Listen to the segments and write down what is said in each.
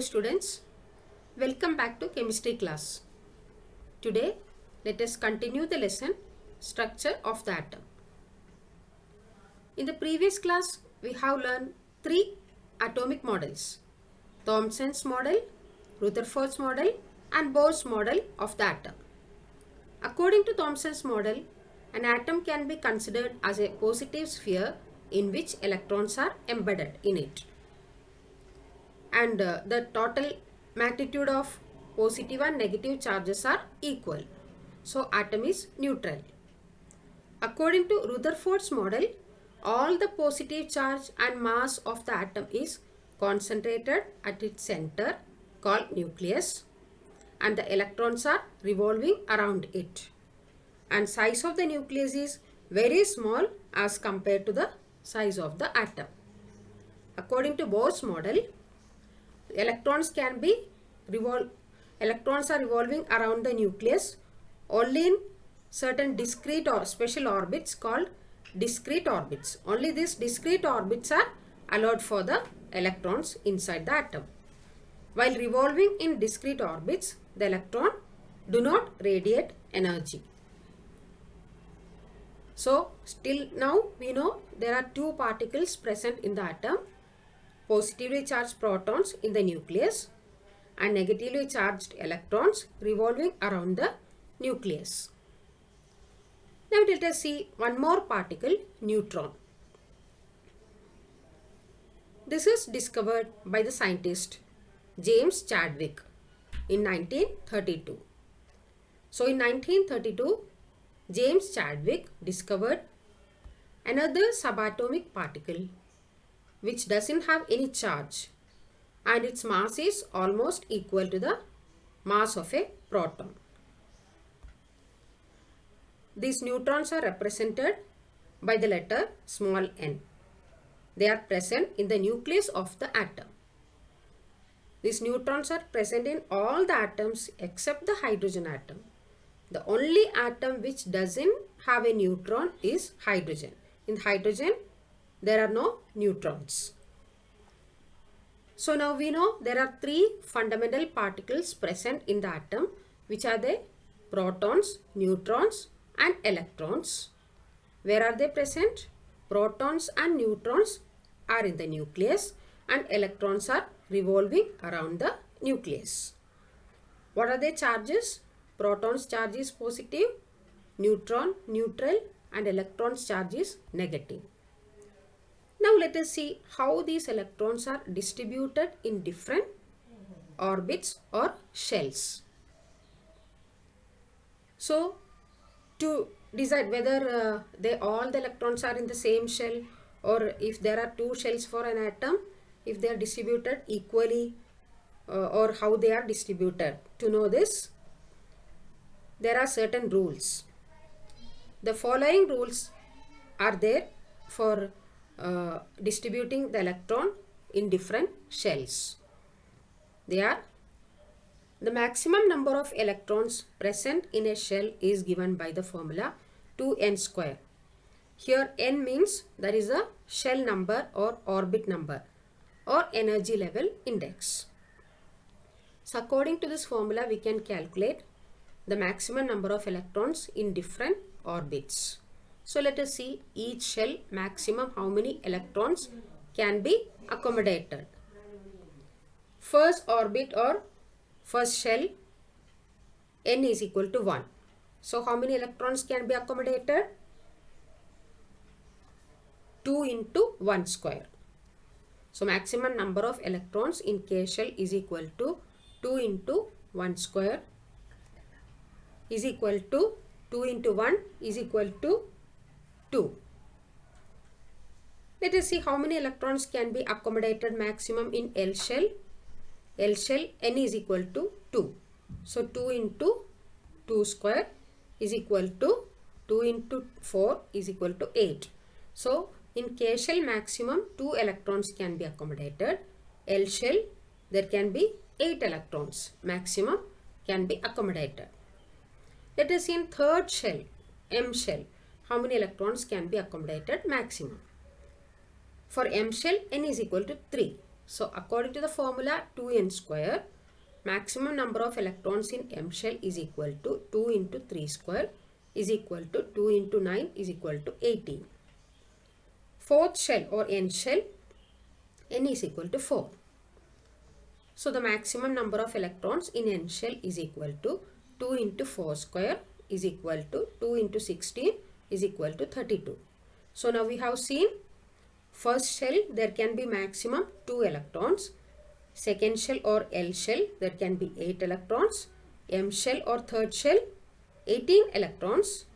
Hello students, welcome back to chemistry class. Today let us continue the lesson structure of the atom. In the previous class we have learned three atomic models: Thomson's model, Rutherford's model and Bohr's model of the atom. According to Thomson's model, an atom can be considered as a positive sphere in which electrons are embedded in it. And the total magnitude of positive and negative charges are equal. So atom is neutral. According to Rutherford's model, all the positive charge and mass of the atom is concentrated at its center called nucleus, and the electrons are revolving around it. And size of the nucleus is very small as compared to the size of the atom. According to Bohr's model, electrons are revolving around the nucleus only in certain discrete or special orbits called discrete orbits. Only these discrete orbits are allowed for the electrons inside the atom. While revolving in discrete orbits, the electron do not radiate energy. So still now we know there are two particles present in the atom: positively charged protons in the nucleus and negatively charged electrons revolving around the nucleus. Now let us see one more particle, neutron. This is discovered by the scientist James Chadwick in 1932. So in 1932, James Chadwick discovered another subatomic particle which doesn't have any charge, and its mass is almost equal to the mass of a proton. These neutrons are represented by the letter small n. They are present in the nucleus of the atom. These neutrons are present in all the atoms except the hydrogen atom. The only atom which doesn't have a neutron is hydrogen. In hydrogen, there are no neutrons. So now we know there are three fundamental particles present in the atom, which are the protons, neutrons and electrons. Where are they present? Protons and neutrons are in the nucleus and electrons are revolving around the nucleus. What are their charges? Proton's charge is positive, neutron neutral and electron's charge is negative. Now let us see how these electrons are distributed in different orbits or shells. So to decide whether all the electrons are in the same shell, or if there are two shells for an atom, if they are distributed equally or how they are distributed. To know this, there are certain rules. The following rules are there for distributing the electron in different shells. They are: the maximum number of electrons present in a shell is given by the formula 2n square. Here n means there is a shell number or orbit number or energy level index. So according to this formula we can calculate the maximum number of electrons in different orbits. So let us see each shell maximum how many electrons can be accommodated. First orbit or first shell, n is equal to 1. So how many electrons can be accommodated? 2 into 1 square. So maximum number of electrons in K shell is equal to 2 into 1 square is equal to 2 into 1 is equal to 2. Let us see how many electrons can be accommodated maximum in L shell. L shell n is equal to 2. So 2 into 2 square is equal to 2 into 4 is equal to 8. So in K shell maximum 2 electrons can be accommodated. L shell there can be 8 electrons maximum can be accommodated. Let us see in third shell, M shell, how many electrons can be accommodated maximum. For M shell n is equal to 3. So according to the formula 2n square, maximum number of electrons in M shell is equal to 2 into 3 square is equal to 2 into 9 is equal to 18. Fourth shell or N shell, N is equal to 4. So the maximum number of electrons in N shell is equal to 2 into 4 square is equal to 2 into 16 is equal to 32. So now we have seen first shell there can be maximum 2 electrons. Second shell or L shell there can be 8 electrons. M shell or third shell 18 electrons.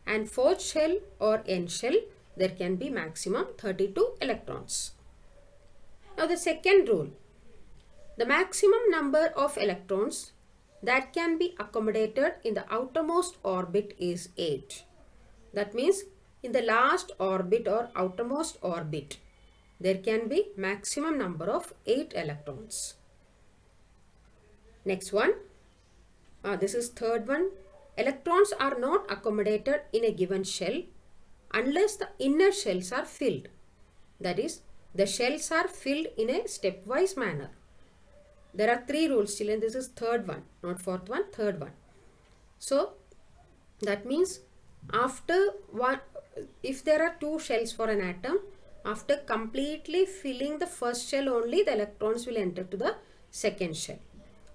And fourth shell or N shell there can be maximum 32 electrons. Now the second rule. The maximum number of electrons that can be accommodated in the outermost orbit is 8. That means in the last orbit or outermost orbit, there can be maximum number of 8 electrons. Next one, this is third one. Electrons are not accommodated in a given shell unless the inner shells are filled. That is, the shells are filled in a stepwise manner. There are 3 rules still, and this is third one, not fourth one, third one. So that means after one, if there are 2 shells for an atom, after completely filling the first shell only, the electrons will enter to the second shell.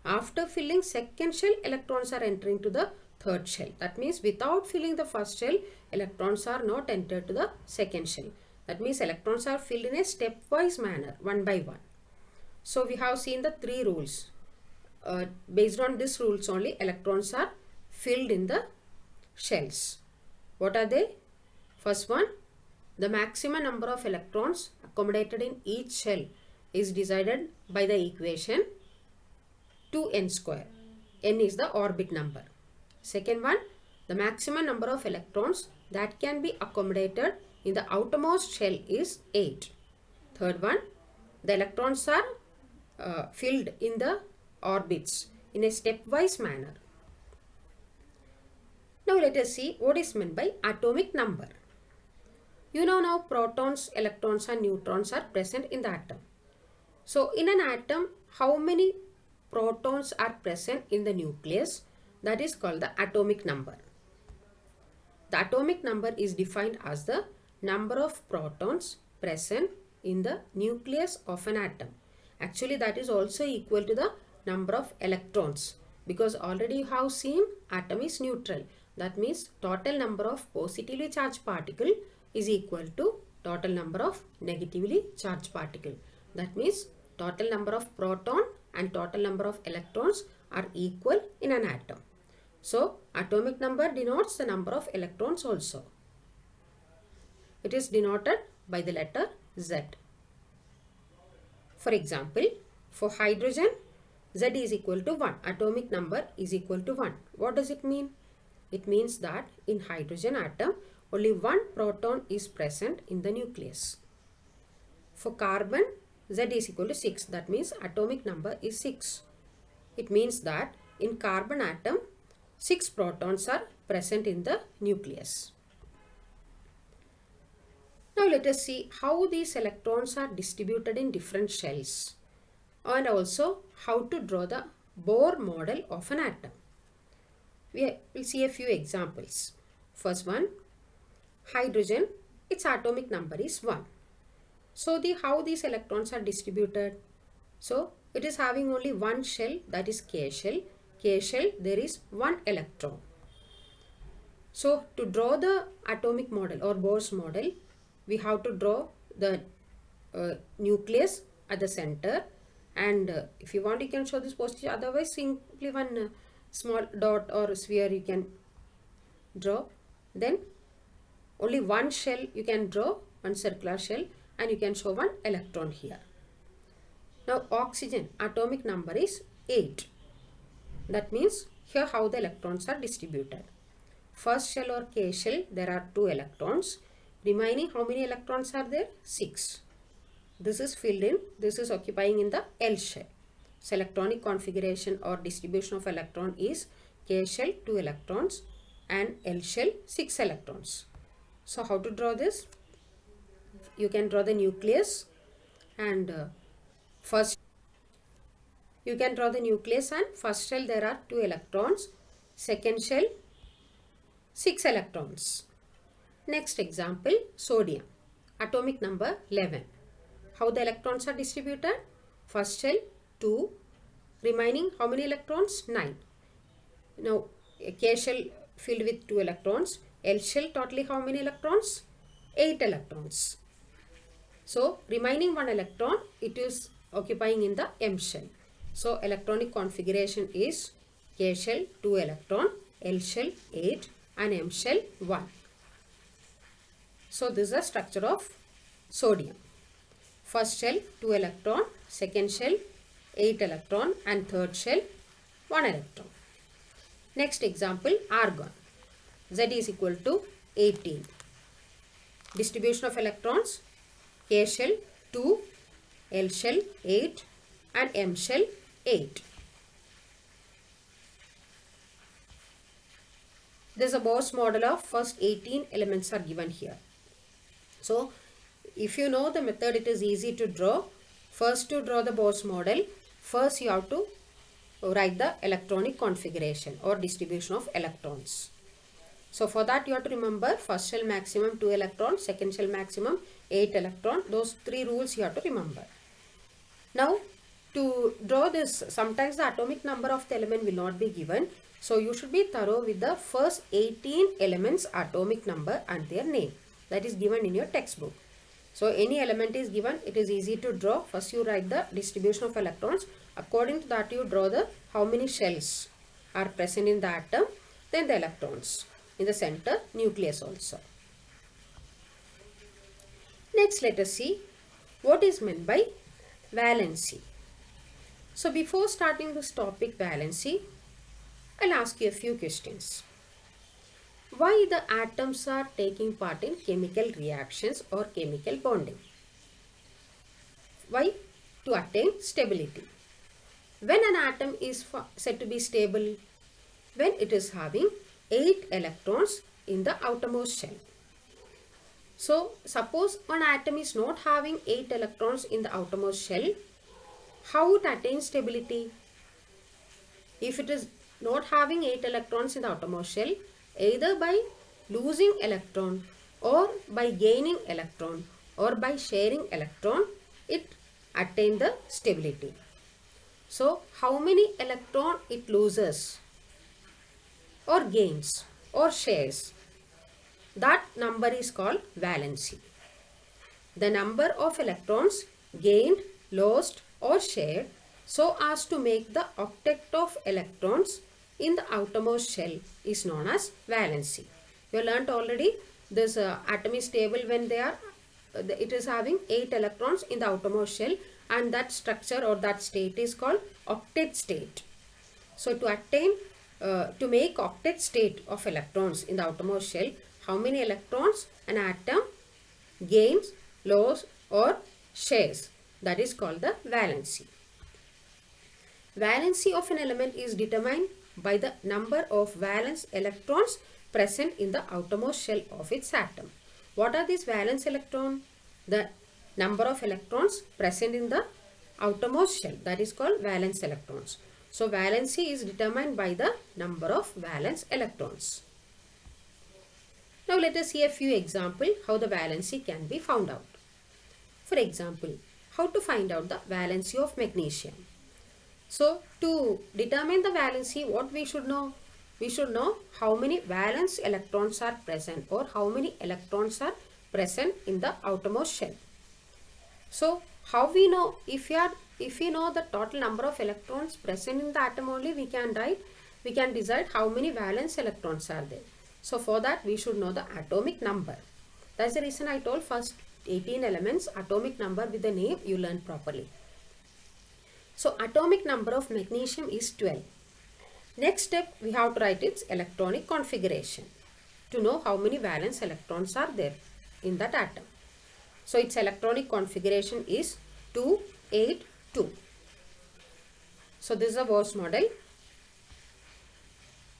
After filling second shell, electrons are entering to the third shell. That means without filling the first shell, electrons are not entered to the second shell. That means electrons are filled in a stepwise manner, one by one. So we have seen the 3 rules. Based on these rules only, electrons are filled in the shells. What are they? First one, the maximum number of electrons accommodated in each shell is decided by the equation 2n square. N is the orbit number. Second one, the maximum number of electrons that can be accommodated in the outermost shell is 8. Third one, the electrons are filled in the orbits in a stepwise manner. Now let us see what is meant by atomic number. You know now protons, electrons and neutrons are present in the atom. So in an atom, how many protons are present in the nucleus? That is called the atomic number. The atomic number is defined as the number of protons present in the nucleus of an atom. Actually, that is also equal to the number of electrons, because already you have seen atom is neutral. That means total number of positively charged particle is equal to total number of negatively charged particle. That means total number of proton and total number of electrons are equal in an atom. So atomic number denotes the number of electrons also. It is denoted by the letter Z. For example, for hydrogen, Z is equal to 1. Atomic number is equal to 1. What does it mean? It means that in hydrogen atom, only 1 proton is present in the nucleus. For carbon, Z is equal to 6. That means atomic number is 6. It means that in carbon atom, 6 protons are present in the nucleus. Now let us see how these electrons are distributed in different shells, and also how to draw the Bohr model of an atom. We will see a few examples. First one, hydrogen, its atomic number is 1. So how these electrons are distributed? So it is having only one shell, that is K shell. K shell, there is 1 electron. So to draw the atomic model or Bohr's model, we have to draw the nucleus at the center, and if you want you can show this positive, otherwise simply one small dot or sphere you can draw. Then only one shell you can draw, one circular shell, and you can show 1 electron here. Now oxygen atomic number is 8. That means here how the electrons are distributed. First shell or K shell, there are 2 electrons. Remaining, how many electrons are there? 6. This is filled in, this is occupying in the L shell. So electronic configuration or distribution of electron is K shell 2 electrons and L shell 6 electrons. So how to draw this? You can draw the nucleus, and First, you can draw the nucleus, and first shell there are 2 electrons, second shell 6 electrons. Next example, sodium, atomic number 11. How the electrons are distributed? First shell 2, remaining how many electrons? 9. Now a K shell filled with 2 electrons, L shell totally how many electrons? 8 electrons. So remaining 1 electron, it is occupying in the M shell. So electronic configuration is K shell 2 electron, L shell 8 and M shell 1. So this is the structure of sodium. First shell 2 electron, second shell 8 electron and third shell 1 electron. Next example, argon. Z is equal to 18. Distribution of electrons, K shell 2, L shell 8 and M shell 8. There is a Bose model of first 18 elements are given here. So if you know the method, it is easy to draw. First, to draw the Bose model, first you have to write the electronic configuration or distribution of electrons. So for that you have to remember first shell maximum 2 electrons, second shell maximum 8 electron. Those 3 rules you have to remember. Now to draw this, sometimes the atomic number of the element will not be given. So you should be thorough with the first 18 elements atomic number and their name. That is given in your textbook. So any element is given, it is easy to draw. First you write the distribution of electrons. According to that you draw the how many shells are present in the atom, then the electrons. In the center, nucleus also. Next, let us see what is meant by valency. So before starting this topic valency, I'll ask you a few questions. Why the atoms are taking part in chemical reactions or chemical bonding? Why? To attain stability. When an atom is said to be stable? When it is having 8 electrons in the outermost shell. So suppose an atom is not having 8 electrons in the outermost shell, how it attains stability? If it is not having 8 electrons in the outermost shell, either by losing electron or by gaining electron or by sharing electron, it attains the stability. So how many electron it loses or gains or shares, that number is called valency. The number of electrons gained, lost or shared so as to make the octet of electrons in the outermost shell is known as valency. You learnt already this atom is stable when it is having 8 electrons in the outermost shell, and that structure or that state is called octet state. So to make octet state of electrons in the outermost shell, how many electrons an atom gains, loses or shares, that is called the valency. Valency of an element is determined by the number of valence electrons present in the outermost shell of its atom. What are these valence electrons? The number of electrons present in the outermost shell, that is called valence electrons. So valency is determined by the number of valence electrons. Now let us see a few examples how the valency can be found out. For example, how to find out the valency of magnesium. So to determine the valency, what we should know? We should know how many valence electrons are present or how many electrons are present in the outermost shell. So how we know? If we know the total number of electrons present in the atom only, we can decide how many valence electrons are there. So for that we should know the atomic number. That's the reason I told first 18 elements atomic number with the name you learn properly. So atomic number of magnesium is 12. Next step, we have to write its electronic configuration to know how many valence electrons are there in that atom. So its electronic configuration is 2, 8, 2. So this is a Bose model.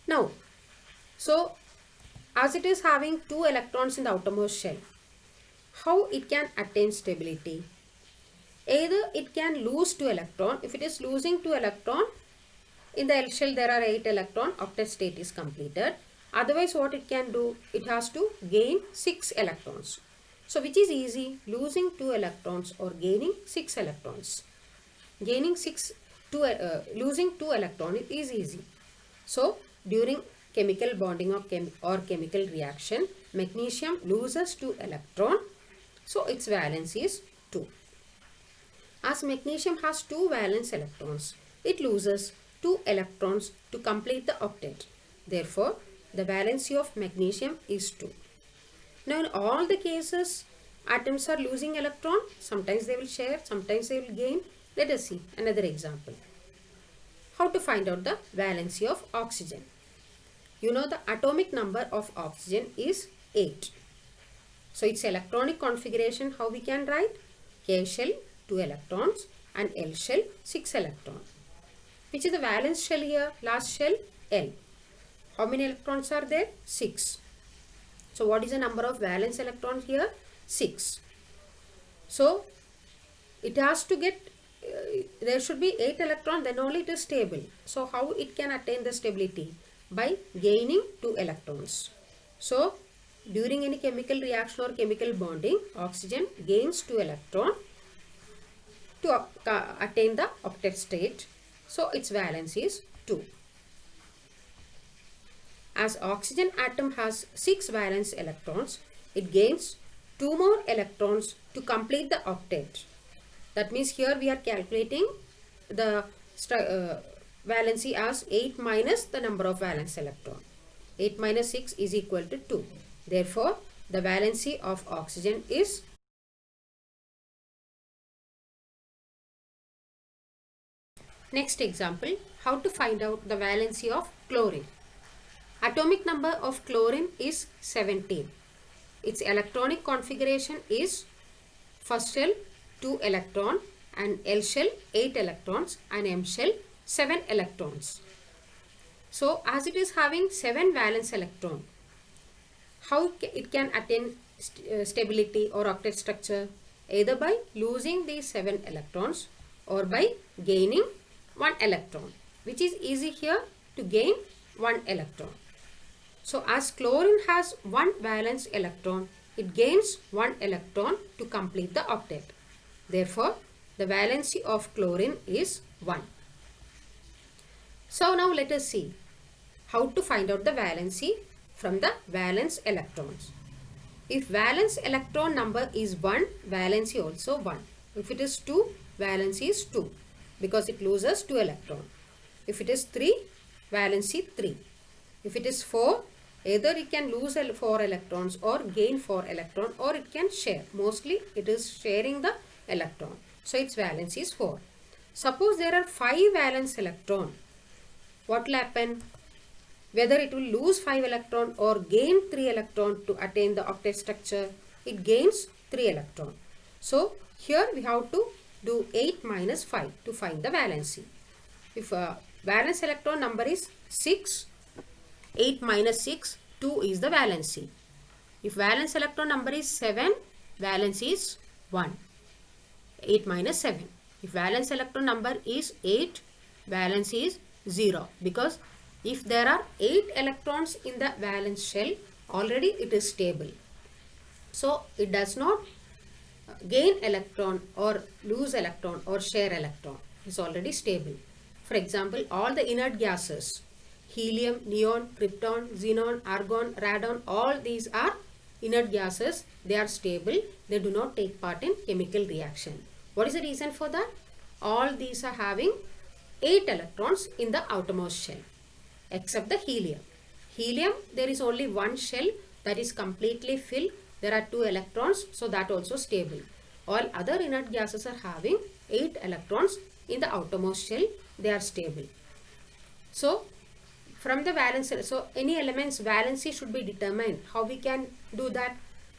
Now, so as it is having 2 electrons in the outermost shell, how it can attain stability? Either it can lose 2 electron. If it is losing 2 electron, in the L shell there are 8 electron, octet state is completed. Otherwise what it can do, it has to gain 6 electrons. So which is easy, losing 2 electrons or gaining 6 electrons? Gaining 6, losing 2 electrons is easy. So during chemical bonding or chemical reaction, magnesium loses 2 electron. So its valence is 2. As magnesium has 2 valence electrons, it loses 2 electrons to complete the octet. Therefore, the valency of magnesium is 2. Now in all the cases, atoms are losing electron. Sometimes they will share, sometimes they will gain. Let us see another example. How to find out the valency of oxygen? You know the atomic number of oxygen is 8. So its electronic configuration, how we can write? K shell 2 electrons and L shell 6 electrons. Which is the valence shell here? Last shell L. How many electrons are there? 6. So what is the number of valence electrons here? 6. So it has to get, there should be 8 electrons, then only it is stable. So how it can attain the stability? By gaining 2 electrons. So during any chemical reaction or chemical bonding, oxygen gains 2 electrons to attain the octet state. So its valence is 2. As oxygen atom has 6 valence electrons, it gains 2 more electrons to complete the octet. That means here we are calculating the valency as 8 minus the number of valence electron. 8 minus 6 is equal to 2. Therefore, the valency of oxygen is . Next example, how to find out the valency of chlorine. Atomic number of chlorine is 17. Its electronic configuration is first shell 2 electron and L shell 8 electrons and M shell 7 electrons. So as it is having 7 valence electron, how it can attain stability or octet structure? Either by losing these 7 electrons or by gaining 1 electron, which is easy here to gain 1 electron. So as chlorine has 1 valence electron, it gains 1 electron to complete the octet. Therefore, the valency of chlorine is 1. So now let us see how to find out the valency from the valence electrons. If valence electron number is 1, valency also 1. If it is 2, valency is 2 because it loses 2 electrons. If it is 3, valency 3. If it is 4, either it can lose 4 electrons or gain 4 electrons, or it can share. Mostly it is sharing the electron. So its valence is 4. Suppose there are 5 valence electrons. What will happen? Whether it will lose 5 electrons or gain 3 electrons to attain the octet structure, it gains 3 electrons. So here we have to do 8 minus 5 to find the valency. If valence electron number is 6, 8 minus 6, 2 is the valency. If valence electron number is 7, valence is 1. 8 minus 7. If valence electron number is 8, valence is 0. Because if there are 8 electrons in the valence shell, already it is stable. So it does not gain electron or lose electron or share electron. It is already stable. For example, all the inert gases, helium, neon, krypton, xenon, argon, radon, all these are inert gases. They are stable. They do not take part in chemical reaction. What is the reason for that? All these are having 8 electrons in the outermost shell, except the helium. Helium, there is only one shell that is completely filled. There are 2 electrons, so that also stable. All other inert gases are having 8 electrons in the outermost shell. They are stable. So from the valence, so any element's valency should be determined. How we can do that?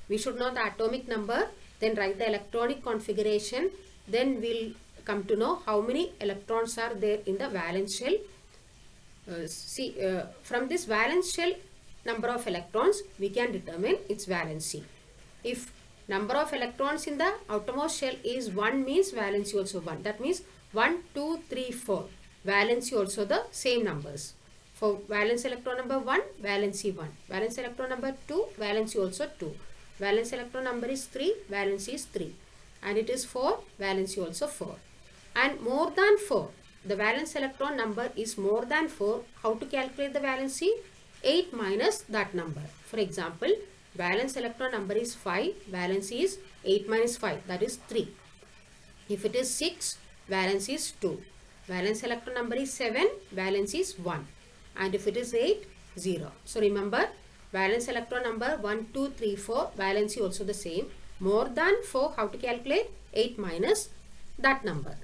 We should know the atomic number, then write the electronic configuration, then we'll come to know how many electrons are there in the valence shell. From this valence shell number of electrons, we can determine its valency. If number of electrons in the outermost shell is 1 means valency also 1. That means 1, 2, 3, 4. Valency also the same numbers. For valence electron number 1, valency 1. Valence electron number 2, valency also 2. Valence electron number is 3, valency is 3. And it is 4, valency also 4. And more than 4. The valence electron number is more than 4. How to calculate the valency? 8 minus that number. For example, valence electron number is 5. Valency is 8 minus 5. That is 3. If it is 6, valency is 2. Valence electron number is 7. Valency is 1. And if it is 8, 0. So remember, valence electron number 1, 2, 3, 4. Valency also the same. More than 4, how to calculate? 8 minus that number.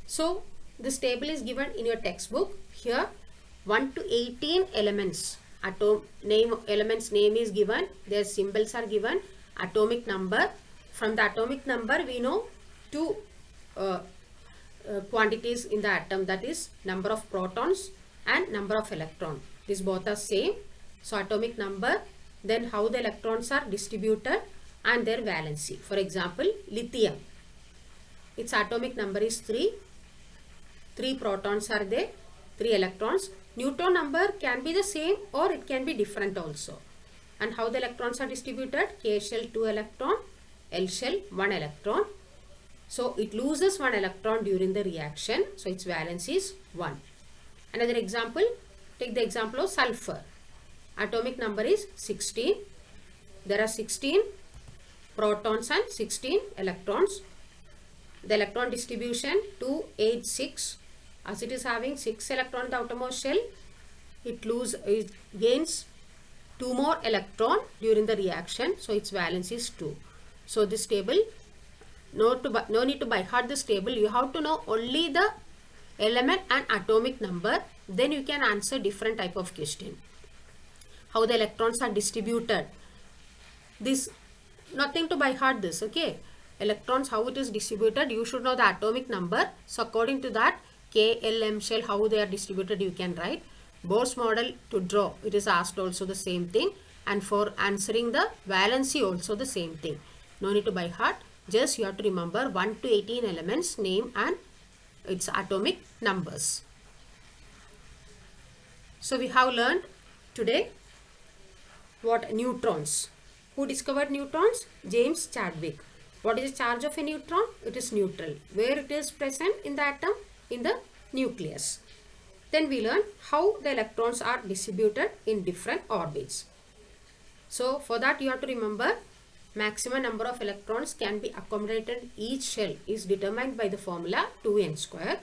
So this table is given in your textbook. Here 1 to 18 elements. Elements name is given. Their symbols are given. Atomic number. From the atomic number we know two quantities in the atom, that is number of protons and number of electrons. These both are same. So atomic number, then how the electrons are distributed and their valency. For example, lithium. Its atomic number is 3. 3 protons are there, 3 electrons. Neutron number can be the same or it can be different also. And how the electrons are distributed? K shell 2 electron, L shell 1 electron. So it loses 1 electron during the reaction. So its valence is 1. Another example, take the example of sulfur. Atomic number is 16. There are 16 protons and 16 electrons. The electron distribution 2, 8, 6. As it is having 6 electrons in the outermost shell, it gains 2 more electron during the reaction. So its valence is 2. So this table, no need to by heart this table. You have to know only the element and atomic number. Then you can answer different type of question. How the electrons are distributed. This, nothing to by heart this, okay. Electrons, how it is distributed, you should know the atomic number. So according to that, K, L, M shell, how they are distributed, you can write. Bohr's model to draw, it is asked also the same thing. And for answering the valency also the same thing. No need to by heart. Just you have to remember 1 to 18 elements, name and its atomic numbers. So we have learned today what neutrons. Who discovered neutrons? James Chadwick. What is the charge of a neutron? It is neutral. Where it is present in the atom? In the nucleus. Then we learn how the electrons are distributed in different orbits. So for that you have to remember maximum number of electrons can be accommodated in each shell is determined by the formula 2n square.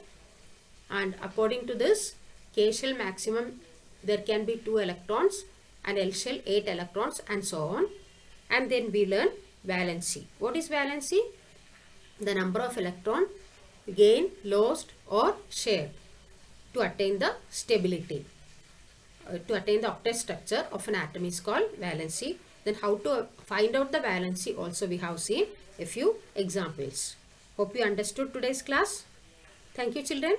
And according to this, K shell maximum there can be 2 electrons and L shell 8 electrons and so on. And then we learn valency. What is valency? The number of electron gained, lost or shared to attain the stability. To attain the octet structure of an atom is called valency. Then how to find out the valency also we have seen a few examples. Hope you understood today's class. Thank you children.